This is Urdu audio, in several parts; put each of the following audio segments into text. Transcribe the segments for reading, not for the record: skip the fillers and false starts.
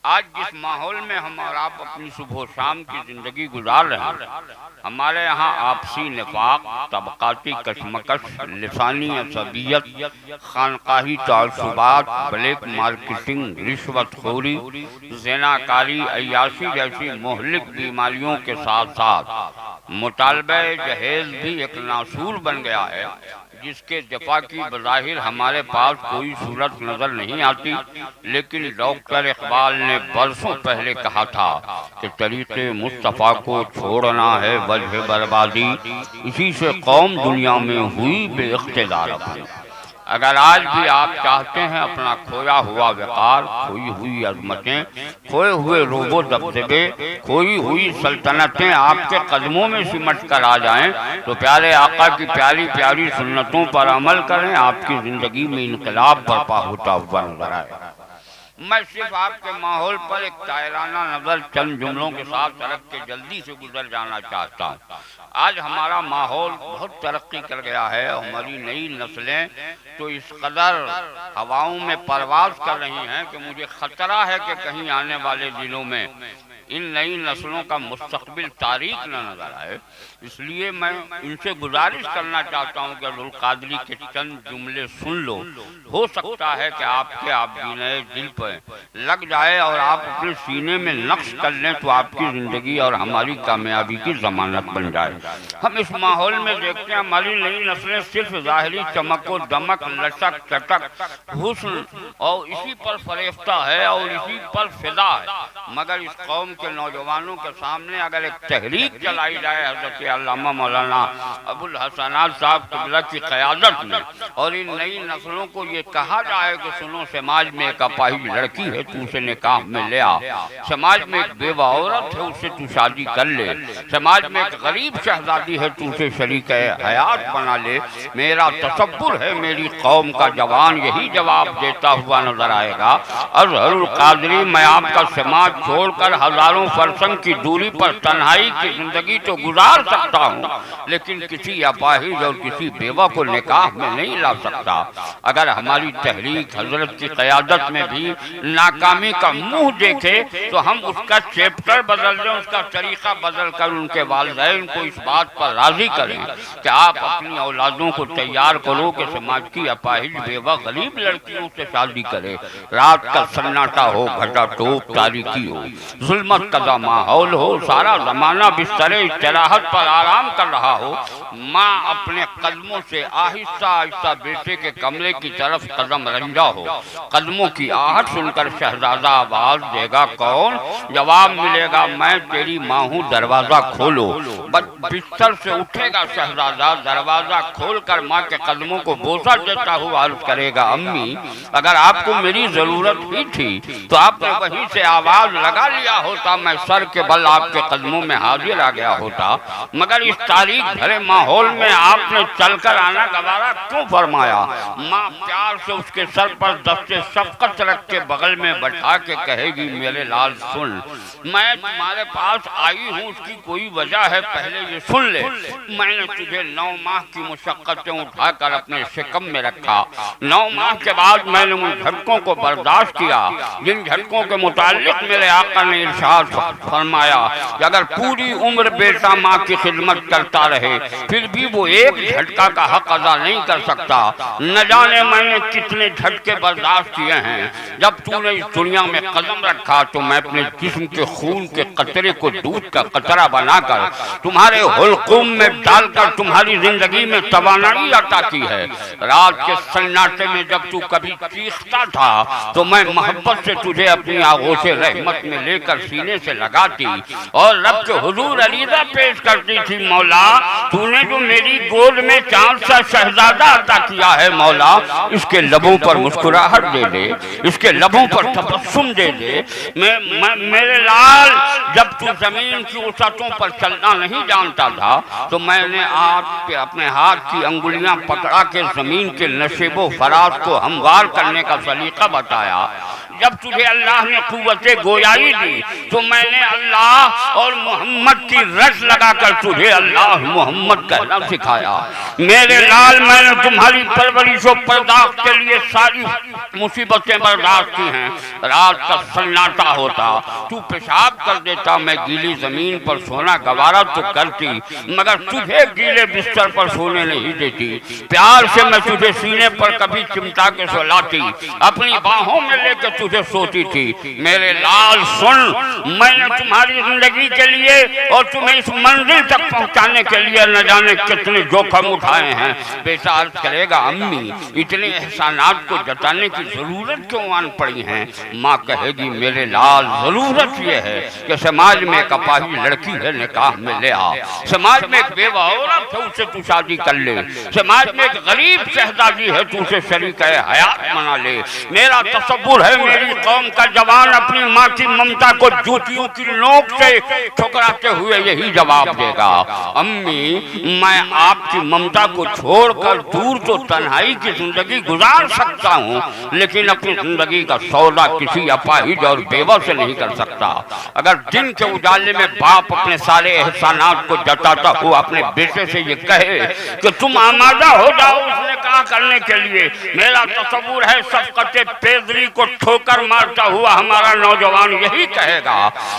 آج جس ماحول میں ہم اور آپ اپنی صبح و شام کی زندگی گزار رہے ہیں، ہمارے یہاں آپسی نفاق، طبقاتی کشمکش، لسانی عصبیت، خانقاہی تعصبات، بلیک مارکیٹنگ، رشوت خوری، زناکاری، عیاشی جیسی مہلک بیماریوں کے ساتھ ساتھ مطالبہ جہیز بھی ایک ناصور بن گیا ہے، جس کے دفاع کی بظاہر ہمارے پاس کوئی صورت نظر نہیں آتی، لیکن ڈاکٹر اقبال نے برسوں پہلے کہا تھا کہ طریق مصطفیٰ کو چھوڑنا ہے وجہ بربادی، اسی سے قوم دنیا میں ہوئی بے اقتدار اپنی۔ اگر آج بھی آپ چاہتے ہیں اپنا کھویا ہوا وقار، کھوئی ہوئی عظمتیں، کھوئے ہوئے روب و دبدبے، کھوئی ہوئی سلطنتیں آپ کے قدموں میں سمٹ کر آ جائیں، تو پیارے آقا کی پیاری پیاری سنتوں پر عمل کریں، آپ کی زندگی میں انقلاب برپا ہوتا ہوا نظر آئے۔ میں صرف آپ کے ماحول پر ایک طائرانہ نظر چند جملوں کے ساتھ رکھ کے جلدی سے گزر جانا چاہتا ہوں۔ آج ہمارا ماحول بہت ترقی کر گیا ہے، ہماری نئی نسلیں تو اس قدر ہواؤں میں پرواز کر رہی ہیں کہ مجھے خطرہ ہے کہ کہیں آنے والے دنوں میں ان نئی نسلوں کا مستقبل تاریک نہ نظر آئے۔ اس لیے میں ان سے گزارش کرنا چاہتا ہوں کہ عبدالقادری کے چند جملے سن لو، ہو سکتا ہے کہ آپ کے آبگینہ دل پر لگ جائے اور آپ اپنے سینے میں نقش کر لیں تو آپ کی زندگی اور ہماری کامیابی کی ضمانت بن جائے۔ ہم اس ماحول میں دیکھتے ہیں ہماری نئی نسلیں صرف ظاہری چمک و دمک، لچک چٹک، حسن اور اسی پر فریفتہ ہے اور اسی پر فدا ہے، مگر اس قوم کے نوجوانوں کے سامنے اگر ایک تحریک چلائی جائے حضرت علامہ مولانا ابوالحسنات صاحب قبلہ کی قیادت میں، اور ان نئی نسلوں کو یہ کہا جائے کہ سنو، سماج میں ایک اپاہج لڑکی ہے، تو اسے نکاح میں لے آ، سماج میں ایک بیوہ عورت ہے، اسے تو شادی کر لے، سماج میں ایک غریب شہزادی ہے، تو اسے شریک حیات بنا لے، میرا تصور ہے میری قوم کا جوان یہی جواب دیتا ہوا نظر آئے گا، اظہر القادری میں آپ کا سماج چھوڑ کر ہزاروں فرسنگ کی دوری پر تنہائی کی زندگی تو گزار سکتا ہوں، لیکن کسی اپاہج اور کسی بیوہ کو نکاح میں نہیں لا سکتا۔ اگر ہماری تحریک حضرت کی قیادت میں بھی ناکامی کا منہ دیکھے تو ہم اس کا چیپٹر بدل دیں، اس کا طریقہ بدل کر ان کے والدین کو اس بات پر راضی کریں کہ آپ اپنی اولادوں کو تیار کرو کہ سماج کی اپاہج بیوہ غریب لڑکیوں سے شادی کرے، رات کا سناٹا ہو، گھٹا ٹوپ تاریکی ہو، ظلمت کا ماحول ہو، سارا زمانہ بستر استراحت پر آرام کر رہا ہو، ماں اپنے قدموں سے آہستہ آہستہ بیٹے کے کمرے کی طرف قدم رنجا ہو، قدموں کی آہٹ سن کر شہزادہ آواز دے گا کون؟ جواب ملے گا میں تیری ماں ہوں، دروازہ کھولو۔ بستر سے اٹھے گا شہزادہ، دروازہ کھول کر ماں کے قدموں کو بوسہ دیتا ہوا عرض کرے گا امی، اگر آپ کو میری ضرورت ہی تھی تو آپ نے وہیں سے آواز لگا لیا ہوتا، میں سر کے بل آپ کے قدموں میں حاضر آ گیا ہوتا، مگر اس تاریک بھرے ماحول میں آپ نے چل کر آنا گوارا کیوں فرمایا؟ ماں پیار سے اس کے سر پر دست شفقت رکھ کے بغل میں بٹھا کے کہے گی میرے لال سن، میں تمہارے پاس آئی ہوں، اس کی کوئی وجہ ہے، پہلے یہ سن لے، میں نے تجھے 9 ماہ کی مشقتیں اٹھا کر اپنے شکم میں رکھا، 9 ماہ کے بعد میں نے ان جھٹکوں کو برداشت کیا جن جھٹکوں کے متعلق میرے آقا نے ارشاد فرمایا کہ اگر پوری عمر بیٹا ماں کی خدمت کرتا رہے پھر بھی وہ ایک جھٹکا کا حق ادا نہیں کر سکتا، نہ جانے میں نے کتنے جھٹکے برداشت کیے ہیں، جب تو نے اس دنیا میں قدم رکھا تو میں اپنے جسم کے خون کے قطرے کو دودھ کا قطرہ بنا کر تمہارے حلقوم میں ڈال کر تمہاری زندگی میں توانائی عطا کی ہے، رات کے سناٹے میں جب تو کبھی چیختا تھا تو میں محبت سے تجھے اپنی آغوش رحمت میں لے کر سینے سے لگاتی اور رب کے حضور عریضہ پیش کرتی تھی، مولا تو نے جو میری گود میں چاند سا شہزادہ عطا کیا ہے، مولا اس کے لبوں پر مسکراہٹ دے دے، اس کے لبوں پر تبسم دے دے، میرے لال جب تو زمین کی وسعتوں پر چلنا نہیں جانتا تھا تو میں نے آپ کے اپنے ہاتھ کی انگلیاں پکڑا کے زمین کے نشیب و فراز کو ہموار کرنے کا سلیقہ بتایا، جب تجھے اللہ نے قوت گویائی دی تو میں نے اللہ اور محمد کی رٹ لگا کر تجھے اللہ محمد کہنا سکھایا۔ میرے لال میں نے تمہاری پرورش و پرداخت کے لیے ساری مصیبتیں برداشت کی ہیں۔ رات کا سناٹا ہوتا، تو پیشاب کر دیتا، میں گیلی زمین پر سونا گوارا تو کرتی، مگر تجھے گیلے بستر پر سونے نہیں دیتی۔ پیار سے میں تجھے سینے پر کبھی چمٹا کے سلاتی، اپنی باہوں میں لے کے تجھے سوتی تھی۔ میرے لال سن، میں نے تمہاری زندگی کے لیے اور تمہیں اس منزل تک پہنچانے کے لیے نہ جانے کتنے جوخم اٹھائے ہیں۔ بیٹا عرض کرے گا امی اتنے احسانات کو جتانے کی ضرورت کیوں آن پڑی ہیں؟ ماں کہے گی میرے لال ضرورت یہ ہے کہ سماج میں ایک اپاہج لڑکی ہے نکاح میں لے آ، سماج میں ایک بیوہ عورت ہے اسے تو شادی کر لے، سماج میں ایک غریب شہزادی ہے تو اسے شریک حیات بنا لے۔ میرا تصور ہے میری قوم کا جوان اپنی ماں کی ممتا کو جوتیوں کی نوک سے ٹھکراتے ہوئے یہی جواب دے گا، امی میں آپ کی ممتا کو چھوڑ کر دور تو تنہائی کی زندگی گزار سکتا ہوں، لیکن اپنی زندگی کا سودا کسی اپاہج اور بیوہ سے نہیں کر سکتا۔ اگر دن کے اجالے میں باپ اپنے سارے احسانات کو جتاتا ہوا اپنے بیٹے سے یہ کہے کہ تم آمادہ ہو جاؤ اس نے کہا کرنے کے لیے، میرا تصور ہے شفقت پیدری کو ٹھوکر مارتا ہوا ہمارا نوجوان یہی کہے گا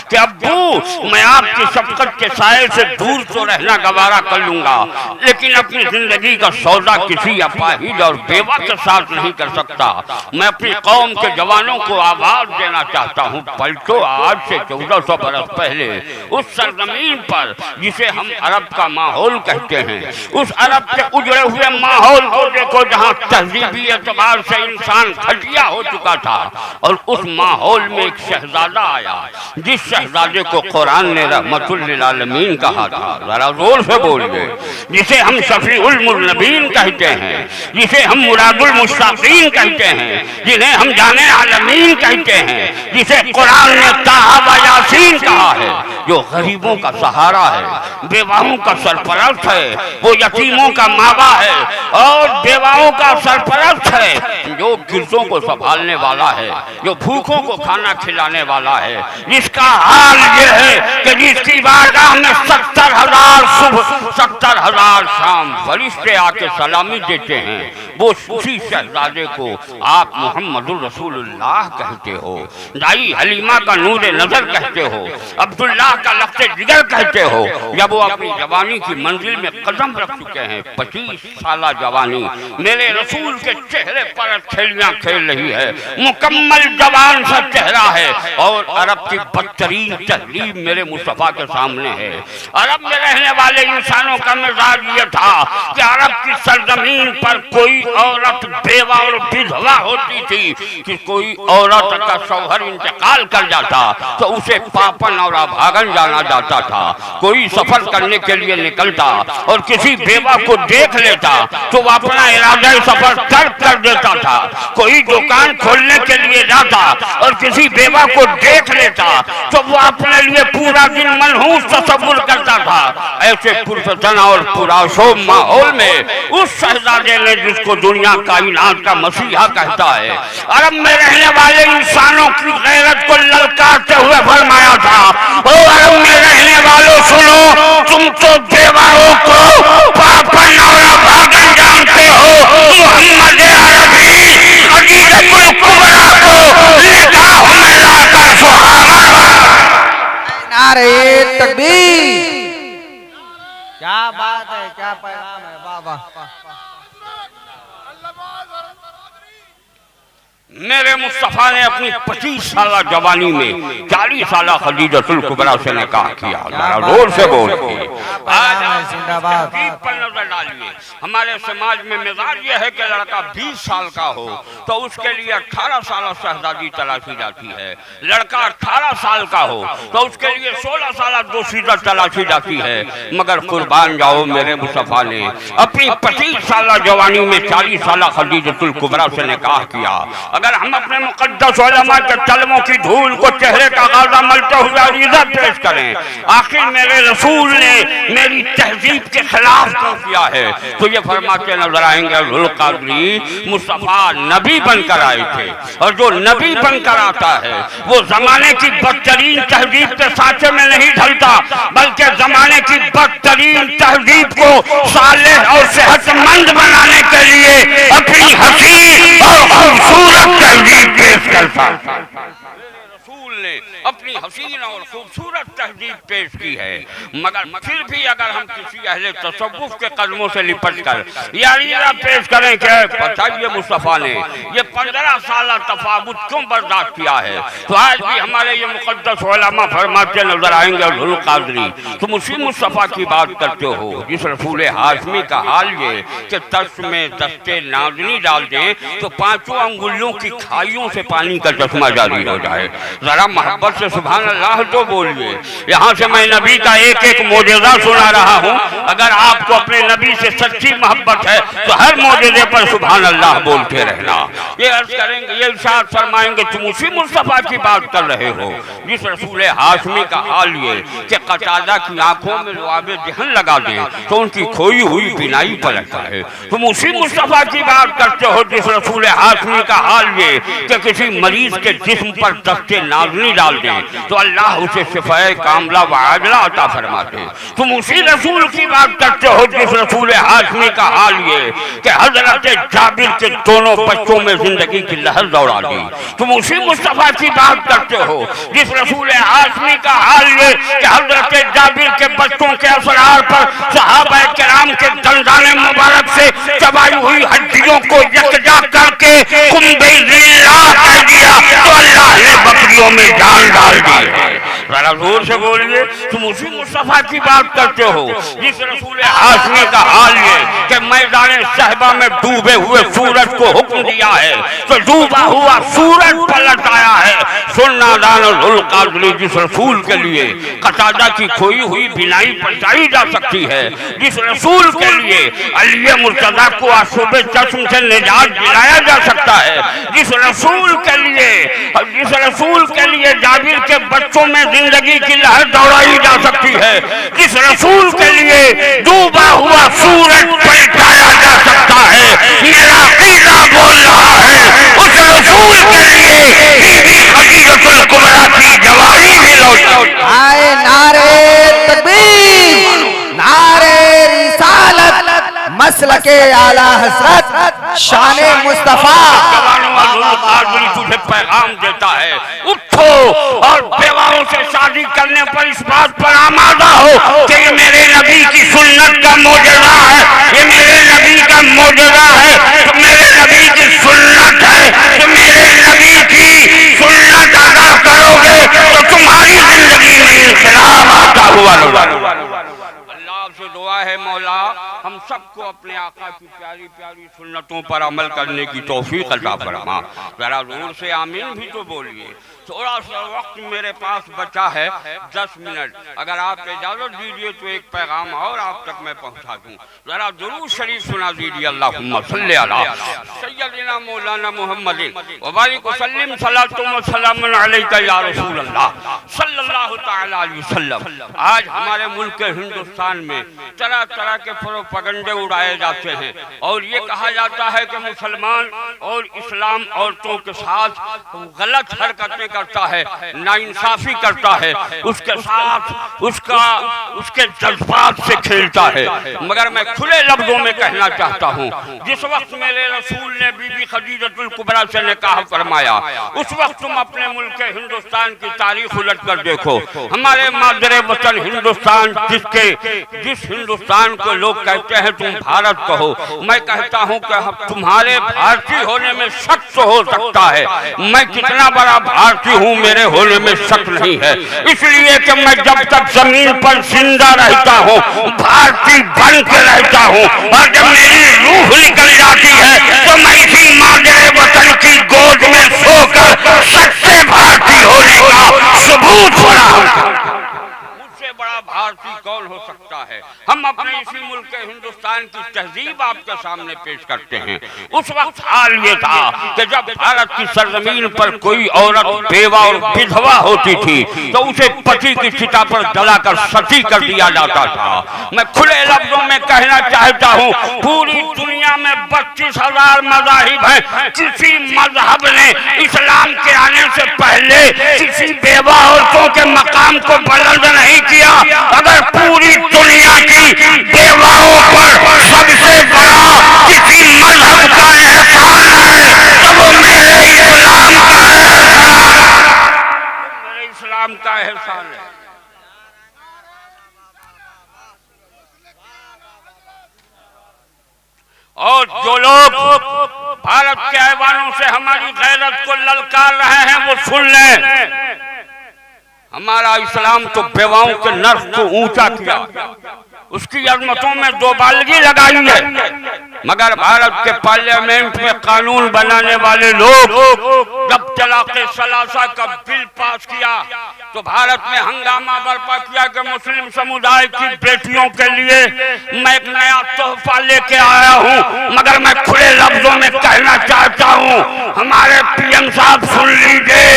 کہ ابو میں آپ کی شفقت کے سائے سے دور تو رہنا گوارا کر لوں گا، لیکن اپنی زندگی کا سودا کسی اپاہج اور بیوہ کے ساتھ نہیں کر سکتا۔ میں اپنی قوم کے جوانوں کو آواز دینا چاہتا ہوں، پلٹو آج سے 1400 برس پہلے اس سرزمین پر جسے ہم عرب کا ماحول کہتے ہیں، اس عرب کے اجڑے ہوئے ماحول کو دیکھو جہاں تہذیبی اعتبار سے انسان گھٹیا ہو چکا تھا، اور اس ماحول میں ایک شہزادہ آیا جس شہزادے کو قرآن نے رحمت للعالمین کہا تھا، ذرا زور سے بولیے، جسے ہم شفیع المذنبین کہتے ہیں، جسے ہم مراد المشتاقین کہتے ہیں، جنہیں ہم جان عالمین کہتے ہیں، جسے قرآن نے طٰہٰ و یاسین کہا ہے، جو غریبوں کا سہارا ہے، بیواؤں کا سرپرست ہے، وہ یتیموں کا ماوا ہے اور بیواؤں کا سرپرست ہے، جو گرسوں کو سنبھالنے والا ہے، جو بھوکوں کو کھانا کھلانے والا ہے، جس کا حال یہ ہے کہ جس کی بارگاہ میں 70,000 صبح 70,000 شام فرشتے آ کے سلامی دیتے ہیں، وہ اسی شہزادے کو آپ محمد الرسول اللہ کہتے ہو، دائی حلیمہ کا نور نظر کہتے ہو، عبداللہ کا لفظ جگر کہتے ہو۔ جب وہ اپنی جوانی کی منزل میں قدم رکھ چکے ہیں، 25 سالہ جوانی میرے رسول کے چہرے پر کھیلیاں کھیل رہی ہے، مکمل جوان سا چہرہ ہے، اور عرب کی بدترین تہذیب میرے مصطفیٰ کے سامنے ہے۔ عرب میں رہنے والے انسانوں کا مزاج یہ تھا کہ عرب کی سرزمین پر کوئی عورت بیوہ اور بدھوا ہوتی تھی کہ کوئی عورت کا شوہر انتقال کر جاتا تو اسے پاپن اور بھاگن جانا جاتا تھا، کوئی سفر کرنے کے لیے نکلتا اور کسی بیوہ کو دیکھ لیتا تو وہ اپنا ارادہ سفر ترک کر دیتا تھا، کوئی دکان کھولنے کے لیے جاتا اور کسی بیوہ کو دیکھ لیتا تو وہ اپنے لیے پورا دن منحوس تصور کرتا تھا۔ ایسے پرفتن اور پرآشوب ماحول میں اس شہزادے نے جس کو دنیا کائنات کا مسیحا کہتا ہے، عرب میں رہنے والے انسانوں کی غیرت کو للکارتے ہوئے فرمایا تھا، او عرب میں رہنے والوں سنو، تم تو بیواؤں کو پاپن اور بھاگن جانتے ہو، محمد عربی خدیجۃ الکبریٰ کو نکاح میں لا کر سہارا۔ نعرہ تکبیر! کیا بات ہے، کیا پیغام ہے، بابا! میرے مصطفیٰ نے اپنی 25 سالہ جوانی میں 40 سالہ خدیجۃ الکبریٰ سے نکاح کیا، ذرا زور سے بولیے۔ آج آپ ترتیب پر نظر ڈالیے، ہمارے سماج میں مزاج یہ ہے کہ لڑکا 20 سال کا ہو تو اس کے لیے 18 سالہ شہزادی تلاشی جاتی ہے، لڑکا 18 سال کا ہو تو اس کے لیے 16 سالہ دوشیزہ تلاشی جاتی ہے، مگر قربان جاؤ میرے مصطفیٰ نے اپنی 25 سالہ جوانی میں 40 سالہ خدیجۃ الکبریٰ سے نکاح کیا۔ اگر ہم اپنے مقدس علماء کے کلموں کی دھول کو چہرے کا غازہ ملتے ہوئے عریضہ پیش کریں آخر میرے رسول نے میری تہذیب کے خلاف کیوں کیا ہے، تو یہ فرماتے نظر آئیں گے ذوالقادری مصطفیٰ نبی بن کر آئے تھے، اور جو نبی بن کر آتا ہے وہ زمانے کی بدترین تہذیب کے سانچے میں نہیں ڈھلتا، بلکہ زمانے کی بدترین تہذیب کو صالح اور صحت مند بنانے کے لیے اپنی حسین اور خوبصورت تہذیب پیش کرتا ہے۔ رسول نے اپنی حسین اور خوبصورت تہذیب پیش کی ہے، مگر پھر بھی اگر ہم کسی اہل تصوف کے قدموں سے لپٹ کر یہ عریضہ پیش کریں کہ بتائیے مصطفیٰ نے یہ 15 سالہ تفاوت کیوں برداشت کیا ہے، تو آج بھی ہمارے یہ مقدس علماء فرماتے نظر آئیں گے ذوالقادری تم اسی مصطفیٰ کی بات کرتے ہو جس رسول ہاشمی کا حال یہ کہ ترس میں دستے نازنی ڈال دیں تو 5 انگلیوں کی کھائیوں سے پانی کا چشمہ جاری ہو جائے۔ ذرا محبت سے سبحان اللہ تو بولیے، یہاں سے میں نبی کا ایک ایک معجزہ سنا رہا ہوں، اگر آپ کو اپنے نبی سے سچی محبت ہے تو ہر معجزے پر سبحان اللہ بولتے رہنا۔ یہ عرض کریں گے، یہ ارشاد فرمائیں گے تم اسی مصطفیٰ کی بات کر رہے ہو جس رسول ہاشمی کا حال یہ کہ قتادہ کی آنکھوں میں لعاب دہن لگا دیں تو ان کی کھوئی ہوئی بینائی پلٹ جائے۔ تم اسی مصطفیٰ کی بات کرتے ہو جس رسول ہاشمی کا حال یہ کہ کسی مریض کے جسم پر دستے نازنی ڈال دیں تو اللہ اسے شفاء کاملہ و عاجلہ عطا فرماتے۔ تم اسی رسول کی بات کرتے ہو جس رسول ہاشمی کا حال یہ کہ حضرت جابر کے دونوں بچوں میں زندگی کی لہر دوڑا دی۔ تم اسی مصطفیٰ کی بات کرتے ہو جس رسول ہاشمی کا حال یہ کہ حضرت جابر کے بچوں کے اسرار پر صحابہ کرام کے دندان مبارک سے چبائی ہوئی ہڈیوں کو یکجا کر کے قنبے ذلہ کر دیا تو اللہ نے بکریوں میں جان ڈال دی۔ ذرا زور سے بولیے، تم اسی مصطفیٰ کی بات کرتے ہو جس رسول ہاشمی کا حال یہ کہ میدان صحبہ میں ڈوبے ہوئے سورج کو حکم دیا ہے تو ڈوبا ہوا سورج پلٹ آیا ہے۔ سننا دانا ذوالقادری جس رسول کے لیے قتادہ کی کھوئی ہوئی بینائی پہنچائی جا سکتی ہے، جس رسول کے لیے علی مرتضیٰ کو آشوب چشم سے نجات دلایا جا سکتا ہے، جس رسول کے لیے جابر کے بچوں میں زندگی کی لہر دوڑائی جا سکتی ہے، جس رسول کے لیے ڈوبا ہوا سورج پلٹایا جا سکتا ہے، میرا عقیدہ بول رہا ہے اس رسول کے لیے بی بی خدیجہ الکبریٰ کی جوانی بھی لوٹ آئے نعرے تکبیر، نعرے رسالت، مسلک اعلیٰ حضرت، شان مصطفیٰ۔ ذوالقادری تجھے پیغام دیتا ہے اٹھو اور بیواؤں سے شادی کرنے پر اس بات پر آمادہ ہو کہ یہ میرے نبی کی سنت کا معجزہ ہے، یہ میرے نبی کا معجزہ ہے، تو میرے نبی کی سنت ہے، تو میرے نبی کی سنت ادا کرو گے تو تمہاری زندگی میں انقلاب آتا ہوا ہوگا۔ اللہ سے دعا ہے مولا ہم سب کو اپنے آقا کی پیاری پیاری سنتوں پر عمل کرنے کی توفیق عطا فرما۔ ذرا زور سے آمین بھی تو بولیے۔ تھوڑا سا وقت میرے پاس بچا ہے 10 منٹ، اگر آپ اجازت دیجئے تو ایک پیغام اور آپ تک میں پہنچا دوں۔ ذرا درود شریف سنا دیجئے، اللہم صلی علی سیدنا مولانا محمد وبارک وسلم صلاۃ و سلام علیک یا رسول اللہ صلی اللہ تعالی علیہ وسلم۔ آج ہمارے ملک ہندوستان میں طرح طرح کے پروپیگنڈے اڑائے جاتے ہیں اور یہ کہا جاتا ہے کہ مسلمان اور اسلام عورتوں کے ساتھ غلط حرکتیں کرتا ہے، ناانصافی کرتا ہے، اس کے ساتھ اس کے جذبات سے کھیلتا ہے۔ مگر میں کھلے لفظوں میں کہنا چاہتا ہوں جس وقت میرے رسول نے بی بی خدیجہ الکبریٰ سے نکاح فرمایا اس وقت تم اپنے ملک ہندوستان کی تاریخ الٹ کر دیکھو، ہمارے مادر وطن ہندوستان جس ہندوستان کو لوگ کہتے ہیں تم بھارت کہو، میں کہتا ہوں کہ تمہارے بھارتی ہونے میں شک تو ہو سکتا ہے، میں کتنا بڑا بھارتی ہوں میرے ہونے میں شک نہیں ہے، اس لیے کہ میں جب تک زمین پر زندہ رہتا ہوں بھارتی بن کے رہتا ہوں، اور جب میری روح نکل جاتی ہے تو میں اسی مادر وطن کی گود میں سو کر سچے بھارتی ہونے کا ثبوت فراہم کرتا ہوں۔ مجھ سے بڑا بڑا بھارتی کون ہو سکتا ہے؟ ہم اپنے اسی ملک ہندوستان کی تہذیب آپ کے سامنے پیش کرتے ہیں۔ اس وقت حال یہ تھا کہ جب بھارت کی سرزمین پر کوئی عورت بیوہ اور بدھوا ہوتی تھی تو اسے پتی کی چتا پر جلا کر ستی کر دیا جاتا تھا۔ میں کھلے لفظوں میں کہنا چاہتا ہوں، پوری دنیا میں 32,000 مذاہب ہیں، کسی مذہب نے اسلام کے آنے سے پہلے کسی بیوہ عورتوں کے مقام کو بلند نہیں کیا۔ اگر پوری دنیا کی بیواؤں پر سب سے بڑا کسی مذہب کا احسان ہے تو وہ میرے اسلام کا ہے، میرے اسلام کا احسان ہے۔ اور جو لوگ بھارت کے ایوانوں سے ہماری غیرت کو للکار رہے ہیں وہ سن لیں، ہمارا اسلام تو بیواؤں کے نرخ کو اونچا کیا، اس کی عظمتوں میں دوبالگی لگائی ہے، مگر بھارت کے پارلیمنٹ میں قانون بنانے والے لوگ جب طلاق ثلاثہ کا بل پاس کیا تو بھارت میں ہنگامہ برپا کیا کہ مسلم سمودائے کی بیٹیوں کے لیے میں ایک نیا تحفہ لے کے آیا ہوں۔ مگر میں کھلے لفظوں میں کہنا چاہتا ہوں، ہمارے پی ایم صاحب سن لیجئے،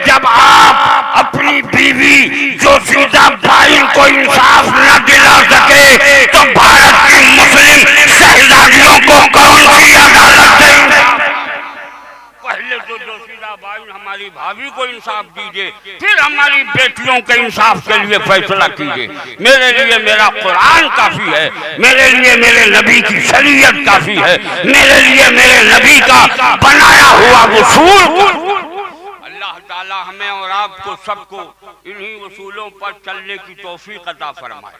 جب آپ اپنی بیوی جو سیدھا بھائی کو انصاف نہ دلا سکے تو بھارت کی مسلم شہزادیوں کو کون سی عدالت دیں؟ پہلے تو جو سیدھا بھائی ہماری بھابھی کو انصاف دیجئے، پھر ہماری بیٹیوں کے انصاف کے لیے فیصلہ کیجئے۔ میرے لیے میرا قرآن کافی ہے، میرے لیے میرے نبی کی شریعت کافی ہے، میرے لیے میرے نبی کا بنایا ہوا اصول۔ اللہ تعالی ہمیں اور آپ کو سب کو انہی اصولوں پر چلنے کی توفیق عطا فرمائے۔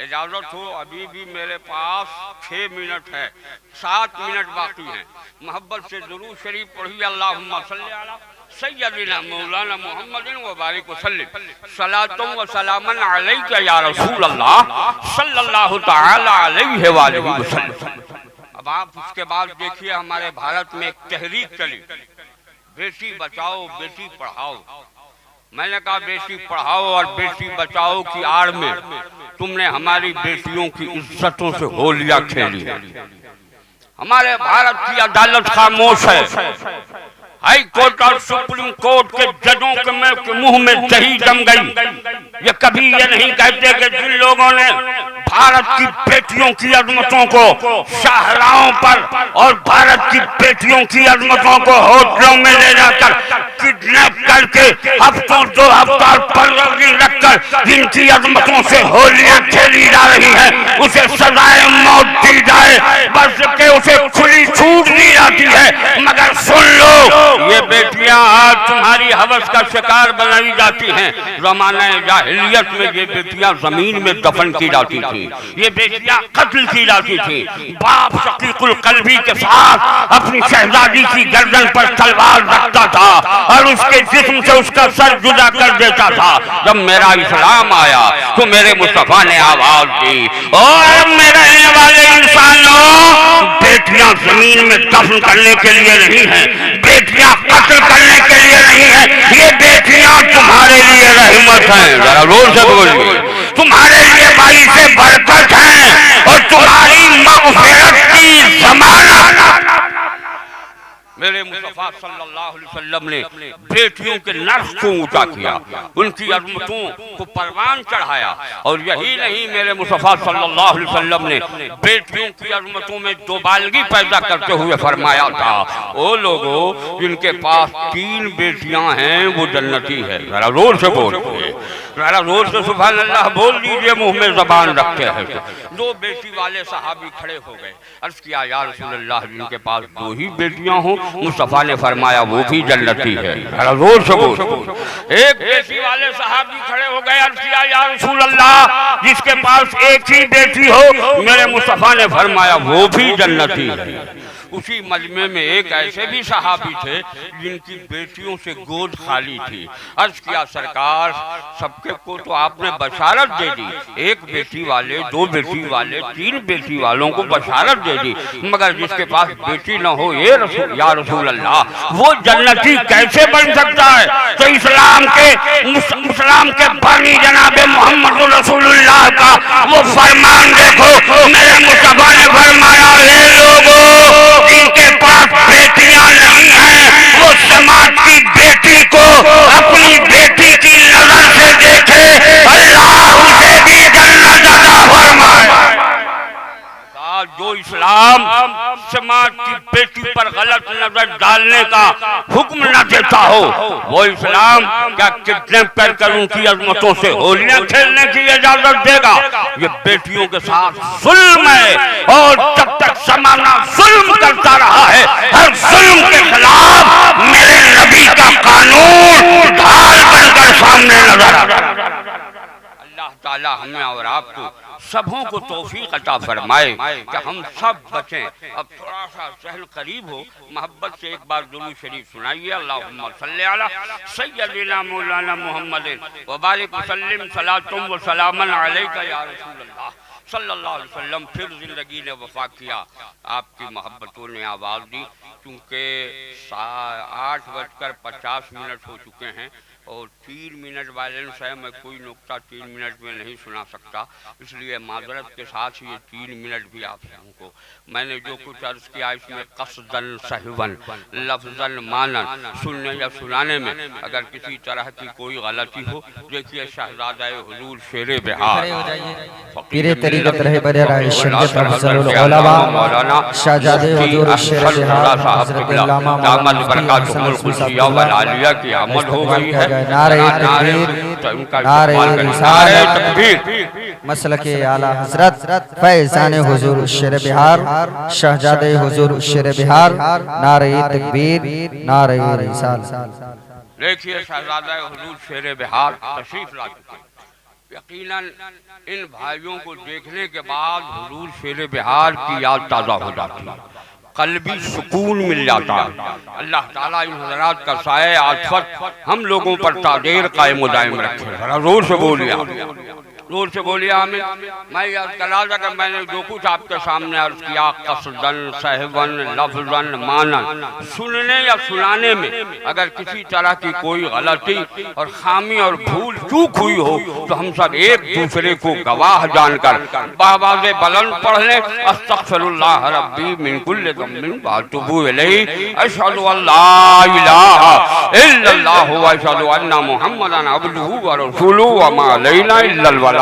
اجازت ہو، ابھی بھی میرے پاس 6 منٹ ہے، 7 منٹ باقی ہیں، محبت سے درود شریف پڑھی، اللہم صلی علی سیدنا مولانا محمد وبارک وسلم، صلاۃ و سلام علیک یا رسول اللہ صلی اللہ تعالی علیہ وآلہ وسلم۔ اب آپ اس کے بعد دیکھیے ہمارے بھارت میں ایک تحریک چلی، بیٹی بچاؤ بیٹی پڑھاؤ۔ میں نے کہا بیٹی پڑھاؤ اور بیٹی بچاؤ کی آڑ میں تم نے ہماری بیٹیوں کی عزتوں سے ہولیاں کھیلی۔ ہمارے بھارت کی عدالت خاموش ہے، ہائی کورٹ اور سپریم کورٹ کے ججوں کے منہ میں دہی جم گئی۔ یہ کبھی یہ نہیں کہتے کہ جن لوگوں نے بھارت کی بیٹیوں کی عظمتوں کو شاہراہوں پر اور بھارت کی بیٹیوں کی عظمتوں کو ہوٹلوں میں لے جا کر کڈنیپ کر کے ہفتوں 2 ہفتہ پروری رکھ کر جن کی عظمتوں سے ہولیاں کھیلی جا رہی ہیں، اسے سزائے موت دی جائے، بس کہ اسے کھلی چھوٹ دی جاتی ہے۔ مگر سن لو، یہ بیٹیاں آج تمہاری ہوس کا شکار بنائی جاتی ہیں۔ زمانہ جاہلیت میں یہ بیٹیاں زمین میں دفن کی جاتی تھی، یہ بیٹیاں قتل کی جاتی تھی۔ باپ شقیق القلبی کے ساتھ اپنی شہزادی کی گردن پر تلوار رکھتا تھا اور اس کے جسم سے اس کا سر جدا کر دیتا تھا۔ جب میرا اسلام آیا تو میرے مصطفیٰ نے آواز دی، اور میرے والے انسانوں، بیٹیاں زمین میں دفن کرنے کے لیے نہیں ہیں، بیٹیاں قتل کرنے کے لیے نہیں ہیں، یہ بیٹیاں تمہارے لیے رحمت ہیں۔ ذرا زور سے بولیے، تمہارے لیے باعث برکت ہیں اور تمہاری مغفرت کی ضمانت۔ میرے مصطفیٰ صلی اللہ علیہ وسلم نے بیٹیوں کے نرخ کو اونچا کیا، ان کی عظمتوں کو پروان چڑھایا، اور یہی نہیں، میرے مصطفیٰ صلی اللہ علیہ وسلم نے بیٹیوں کی عظمتوں میں دوبالگی پیدا کرتے ہوئے فرمایا تھا، وہ لوگوں جن کے پاس 3 بیٹیاں ہیں وہ جنتی ہے۔ ذرا زور سے بولئے، ذرا زور سے سبحان اللہ بول لیجئے، منہ میں زبان رکھتے ہیں۔ 2 بیٹی والے صحابی کھڑے ہو گئے، عرض کیا یا رسول اللہ، جن کے پاس 2 ہی بیٹیاں ہوں، مصطفیٰ نے فرمایا وہ بھی جنتی ہے۔ زور سے بول۔ ایک بیٹی والے صحابی کھڑے ہو گئے، عرض کیا یا رسول اللہ، جس کے پاس 1 ہی بیٹی ہو، میرے مصطفیٰ نے فرمایا وہ بھی جنتی ہے۔ اسی مجمع میں ایک ایسے بھی صحابی تھے جن کی بیٹیوں سے گود خالی تھی، عرض کیا سرکار، سب کے کو تو آپ نے بشارت دے دی، 1 بیٹی والے، 2 بیٹی والے، 3 بیٹی والوں کو بشارت دے دی، مگر جس کے پاس بیٹی نہ ہو یا رسول اللہ وہ جنتی کیسے بن سکتا ہے؟ تو اسلام کے بانی جناب محمد رسول سماج کی بیٹی پر غلط نظر ڈالنے کا حکم نہ دیتا ہو، وہ اسلام کیا کڈنیپر کر ان کی عظمتوں سے ہولیاں کھیلنے کی اجازت دے گا؟ یہ بیٹیوں کے ساتھ ظلم ہے، اور جب تک زمانہ ظلم کرتا رہا ہے، ہر ظلم کے خلاف میرے نبی کا قانون ڈھال بن کر سامنے نظر آتا ہے۔ اللہ تعالی ہمیں اور آپ کو سبوں کو توفیق عطا فرمائے کہ ہم سب بچیں۔ اب تھوڑا سا ذہن قریب ہو، محبت سے ایک بار درود شریف سنائیے۔ اللہم صلی علی سیدنا مولانا محمد وبارک وسلم صلاۃ و سلام علیک یا رسول اللہ صلی اللہ علیہ وسلم۔ پھر زندگی نے وفا کیا، آپ کی محبتوں نے آواز دی، چونکہ 8:50 ہو چکے ہیں اور 3 منٹ بیلنس ہے، میں کوئی نکتہ 3 منٹ میں نہیں سنا سکتا، اس لیے معذرت کے ساتھ یہ 3 منٹ بھی آپ سن کو میں نے جو کچھ عرض کیا اس میں قصداً سہواً لفظاً معناً سننے یا سنانے میں اگر کسی طرح کی کوئی غلطی ہو، دیکھیے شہزادہ حضور شیر بہار پیر طریقت رہبر رائے شریعت افضل العلماء شہزادہ حضور شیر بہار حضرت علامہ مولانا برکاتہ القدسیہ والعالیہ کی آمد ہو گئی ہے۔ نعرہ تکبیر، نعرہ رسالت، مسلک اعلیٰ حضرت فیضان حضور شیر بہار، شہزادہ حضور شیر بہار، نعرہ تکبیر، نعرہ رسالت۔ دیکھیے شہزادہ حضور شیر بہار تشریف لا چکے۔ یقیناً ان بھائیوں کو دیکھنے کے بعد حضور شیر بہار کی یاد تازہ ہو جاتی ہے، قلبی سکون مل جاتا ہے۔ اللہ تعالیٰ ان حضرات کا سایہ عاطفت ہم لوگوں پر تاجر قائم و دائم رکھے۔ زور سے بولیے، زور سے بولیے آمین۔ میں یاد کر رہا تھا کہ میں نے جو کچھ آپ کے سامنے عرض کیا قصداً سہواً لفظاً معناً سننے یا سنانے میں اگر کسی طرح کی کوئی غلطی اور خامی اور بھول چوک ہوئی ہو تو ہم سب ایک دوسرے کو گواہ جان کر بآواز بلند پڑھ لیں، استغفر اللہ ربی من کل ذنب واتوب الیہ، اشہد ان لا الہ الا اللہ واشہد ان محمدا عبدہ ورسولہ وما علینا الا البلاغ۔